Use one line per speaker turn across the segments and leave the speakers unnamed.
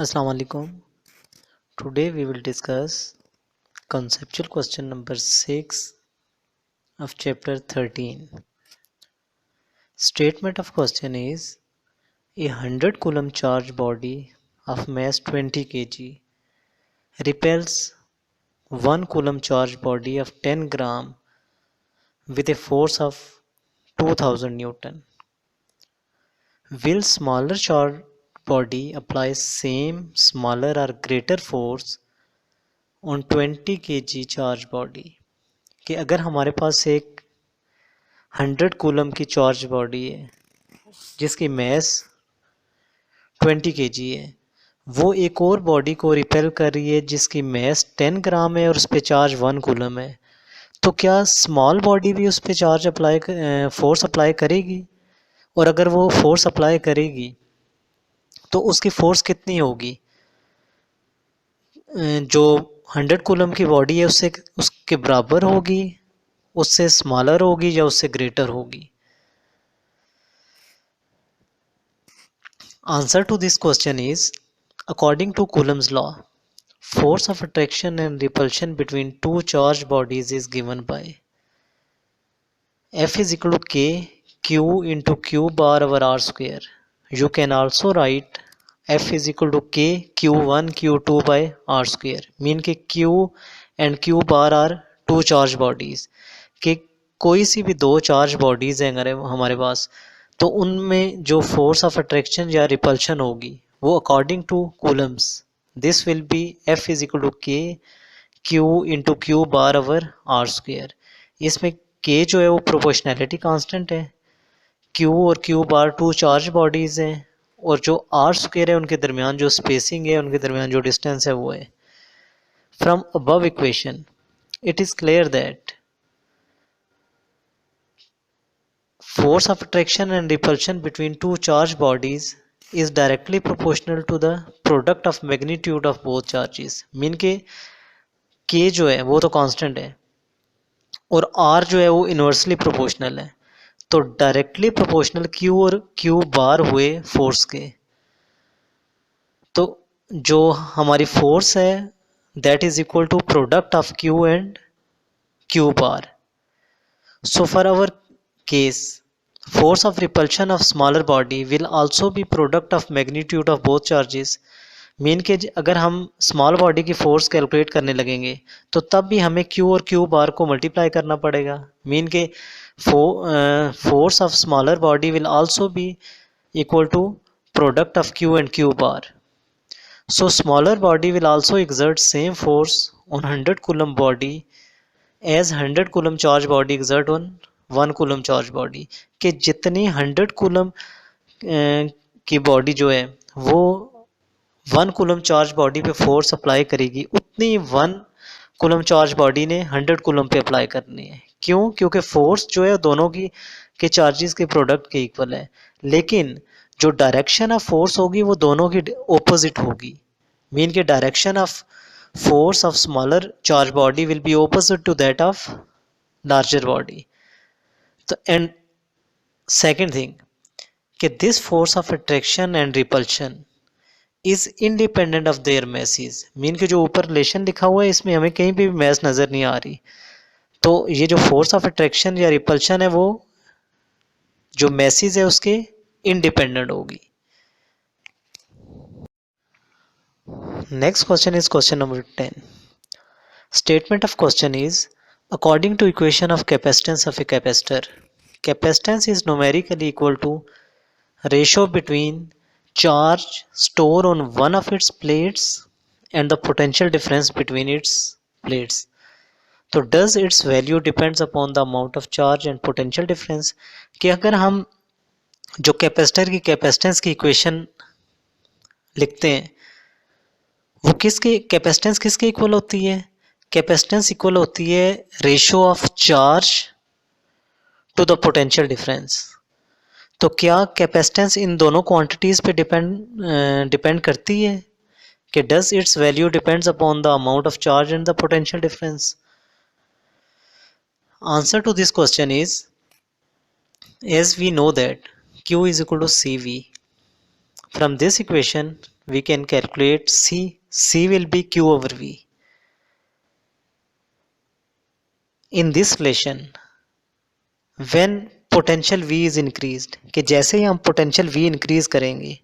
Assalamu alaikum. Today we will discuss conceptual question number 6 of chapter 13. Statement of question is a 100 coulomb charge body of mass 20 kg repels 1 coulomb charge body of 10 gram with a force of 2000 Newton. Will smaller charge body apply same smaller or greater force on 20 kg charge body? कि अगर हमारे पास एक 100 coulomb की charge body है जिसकी mess 20 kg है, वो एक और बॉडी को रिपेल कर रही है जिसकी मैस 10 ग्राम है और उस पर चार्ज 1 कूलम है, तो क्या स्मॉल बॉडी भी उस पर चार्ज फोर्स अप्लाई करेगी? और अगर वो फोर्स अप्लाई करेगी तो उसकी फोर्स कितनी होगी? जो 100 कूलम की बॉडी है उसके बराबर होगी, उससे स्मॉलर होगी या उससे ग्रेटर होगी? Answer to this question is, according to Coulomb's law, force of attraction and repulsion between two charged bodies is given by F is equal to K Q into Q bar over R square. You can also write F is equal to K Q1 Q2 by R square. Mean कि Q and Q bar are two charged bodies. कि कोई सी भी दो charge bodies हैं अगर हमारे पास, तो उनमें जो फोर्स ऑफ अट्रैक्शन या रिपल्शन होगी वो according to Coulomb's this will be F is equal to K Q into Q bar over R square. इसमें के जो है वो प्रोपोर्शनैलिटी कांस्टेंट है, क्यू और Q bar two charge bodies हैं, और जो आर स्क्वेयर है उनके दरमियान जो स्पेसिंग है, उनके दरमियान जो डिस्टेंस है वो है. From above equation it is clear that force of attraction and repulsion between two charged bodies is directly proportional to the product of magnitude of both charges. Mean के k जो है वो तो कांस्टेंट है और r जो है वो इन्वर्सली प्रोपोर्शनल है, तो डायरेक्टली प्रोपोर्शनल q और q बार हुए फोर्स के. तो जो हमारी फोर्स है that is equal to product of q and q bar. So for our case, force of repulsion of smaller body will also be product of magnitude of both charges. Mean के अगर हम small body की force calculate करने लगेंगे तो तब भी हमें q और q बार को मल्टीप्लाई करना पड़ेगा. मीन के force of smaller body will also be equal to product of q and q bar. So smaller body will also exert same force on 100 coulomb body as 100 coulomb charge body exert on 1 coulomb charge body. कि जितनी 100 coulomb की body जो है वो 1 coulomb charge body पे force apply करेगी, उतनी 1 coulomb charge body ने 100 कूलम पे अप्लाई करनी है. क्यों? क्योंकि फोर्स जो है दोनों की के चार्जेस के प्रोडक्ट के इक्वल है, लेकिन जो डायरेक्शन ऑफ फोर्स होगी वो दोनों की ऑपोजिट होगी. मीन के direction of force of smaller charge body will be opposite to that of larger body. So, and second thing कि this force of attraction and repulsion is independent of their masses. Mean के जो ऊपर relation लिखा हुआ है इसमें हमें कहीं भी मैस नज़र नहीं आ रही, तो ये जो फोर्स ऑफ अट्रैक्शन या रिपल्शन है वो जो मैसेज है उसके इंडिपेंडेंट होगी. Next question is question number 10. Statement of question is, according to equation of capacitance of a capacitor, capacitance is numerically equal to ratio between charge stored on one of its plates and the potential difference between its plates. तो does its value depends upon the amount of charge and potential difference? कि अगर हम जो capacitor की capacitance की equation लिखते हैं वो किसके कैपेसिटेंस किसके इक्वल होती है? कैपेसिटेंस इक्वल होती है ratio of charge to the potential difference. तो क्या कैपेसिटेंस इन दोनों क्वांटिटीज पे डिपेंड करती है कि does its value depends upon the amount of charge and the potential difference? Answer to this question is, as we know that q is equal to cv. From this equation we can calculate C. C will be Q over V. In this relation, when potential V is increased, कि जैसे ही हम potential V increase करेंगे,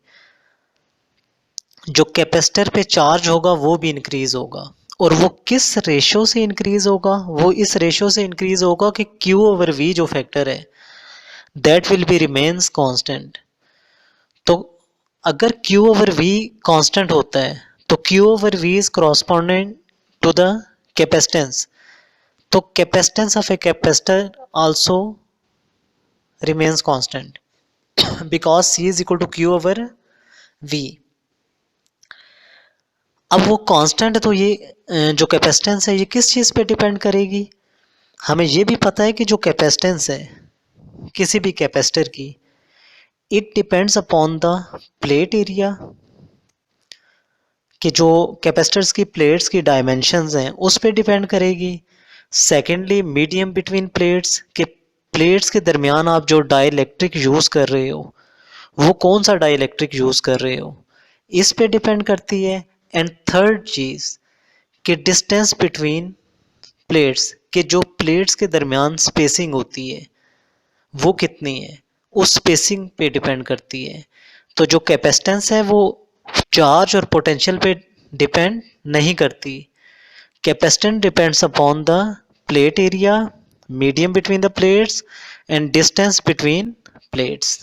जो capacitor पे charge होगा वो भी increase होगा, और वो किस रेशो से इंक्रीज होगा, वो इस रेशो से इंक्रीज होगा कि Q ओवर V जो फैक्टर है that will be remains constant. तो अगर Q ओवर V कांस्टेंट होता है तो Q over V is correspondent to the capacitance, तो capacitance of a capacitor also remains constant because C is equal to Q over V। अब वो constant, तो ये जो कैपेसिटेंस है ये किस चीज़ पे डिपेंड करेगी, हमें ये भी पता है कि जो कैपेसिटेंस है किसी भी कैपेसिटर की, it depends upon the plate area, कि जो कैपेसिटर्स की प्लेट्स की डायमेंशंस हैं उस पे डिपेंड करेगी। सेकेंडली मीडियम बिटवीन प्लेट्स, के प्लेट्स के दरमियान आप जो डाइलेक्ट्रिक यूज़ कर रहे हो वो कौन सा डाइलेक्ट्रिक यूज़ कर रहे हो, इस पे डिपेंड करती है। एंड थर्ड चीज़ कि डिस्टेंस बिटवीन प्लेट्स, के जो प्लेट्स के दरमियान स्पेसिंग होती है वो कितनी है, उस स्पेसिंग पे डिपेंड करती है। तो जो कैपेसिटेंस है वो चार्ज और पोटेंशियल पे डिपेंड नहीं करती। Capacitance depends upon the plate area, medium between the plates and distance between plates.